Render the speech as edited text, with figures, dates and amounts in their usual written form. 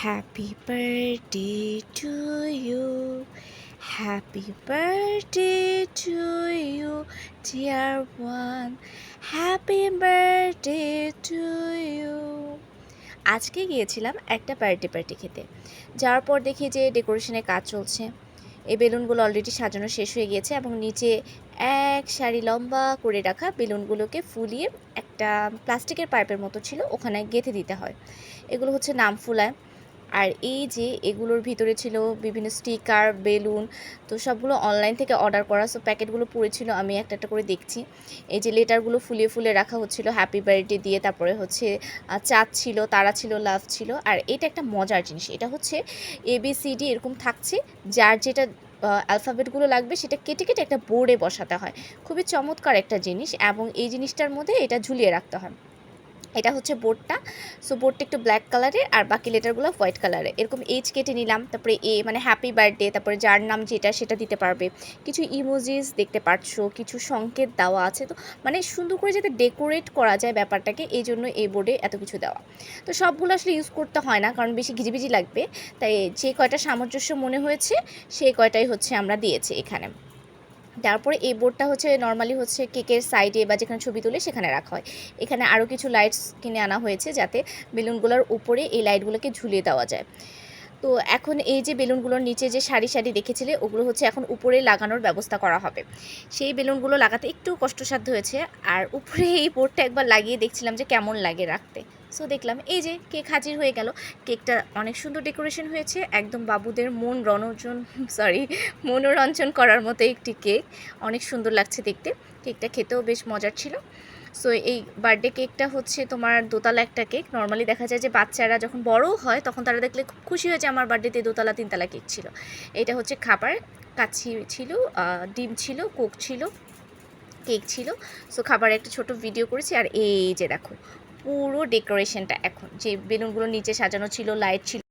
Happy birthday to you. Happy birthday to you, dear one. Happy birthday to you. আজকে গিয়েছিলাম একটা party খেতে। যাওয়ার পর দেখি যে ডেকোরেশনের কাজ চলছে। এই বেলুনগুলো অলরেডি সাজানো শেষ হয়ে গিয়েছে এবং নিচে এক সারি লম্বা করে রাখা বেলুনগুলোকে ফুলিয়ে একটা প্লাস্টিকের পাইপের মতো ছিল, ওখানে গেঁথে দিতে হয়। এগুলো হচ্ছে নাম ফুলায়। আর এই যে এগুলোর ভিতরে ছিল বিভিন্ন স্টিকার, বেলুন। তো সবগুলো অনলাইন থেকে অর্ডার করা, সো প্যাকেটগুলো পড়েছিল, আমি একটা একটা করে দেখছি। এই যে লেটারগুলো ফুলিয়ে ফুলিয়ে রাখা হচ্ছিল হ্যাপি বার্থডে দিয়ে, তারপরে হচ্ছে চাঁদ ছিল, তারা ছিল, লাভ ছিল। আর এটা একটা মজার জিনিস, এটা হচ্ছে ABCD এরকম থাকছে, যার যেটা অ্যালফাবেটগুলো লাগবে সেটা কেটে কেটে একটা বোর্ডে বসাতে হয়। খুবই চমৎকার একটা জিনিস, এবং এই জিনিসটার মধ্যে এটা ঝুলিয়ে রাখতে হয়। এটা হচ্ছে বোর্ডটা। সো বোর্ডটা একটু ব্ল্যাক কালারের আর বাকি লেটারগুলো হোয়াইট কালারের। এরকম এইচ কেটে নিলাম, তারপরে মানে হ্যাপি বার্থডে, তারপরে যার নাম যেটা সেটা দিতে পারবে। কিছু ইমোজিস দেখতে পাচ্ছো, কিছু সংকেত দেওয়া আছে। তো মানে সুন্দর করে যাতে ডেকোরেট করা যায় ব্যাপারটাকে, এই জন্য এই বোর্ডে এত কিছু দেওয়া। তো সবগুলো আসলে ইউজ করতে হয় না, কারণ বেশি ঘিজিবিজি লাগবে। তাই যে কয়টা সামঞ্জস্য মনে হয়েছে সেই কয়টাই হচ্ছে আমরা দিয়েছি এখানে। তারপরে এই বোর্ডটা হচ্ছে নর্মালি হচ্ছে কেকের সাইডে বা যেখানে ছবি তুলে সেখানে রাখা হয়। এখানে আরও কিছু লাইটস কিনে আনা হয়েছে যাতে বেলুনগুলোর উপরে এই লাইটগুলোকে ঝুলিয়ে দেওয়া যায়। তো এখন এই যে বেলুনগুলোর নিচে যে সারি সারি দেখেছিলে, ওগুলো হচ্ছে এখন উপরে লাগানোর ব্যবস্থা করা হবে। সেই বেলুনগুলো লাগাতে একটু কষ্টসাধ্য হয়েছে। আর উপরে এই বোর্ডটা একবার লাগিয়ে দেখছিলাম যে কেমন লাগে রাখতে। সো দেখলাম এই যে কেক হাজির হয়ে গেল। কেকটা অনেক সুন্দর ডেকোরেশন হয়েছে, একদম বাবুদের মনোরঞ্জন করার মতো একটি কেক। অনেক সুন্দর লাগছে দেখতে। কেকটা খেতেও বেশ মজার ছিল। সো এই বার্থডে কেকটা হচ্ছে তোমার দোতলা একটা কেক। নর্মালি দেখা যায় যে বাচ্চারা যখন বড় হয় তখন তারা দেখলে খুব খুশি হয়ে যে আমার বার্থডেতে দোতলা তিনতলা কেক ছিল। এটা হচ্ছে খাবার, কাচ্চি ছিল, ডিম ছিল, কোক ছিল, কেক ছিল। সো খাবারের একটা ছোট ভিডিও করেছি। আর এই যে দেখো পুরো ডেকোরেশনটা, এখন যে বেলুনগুলো নিচে সাজানো ছিল, লাইট ছিল।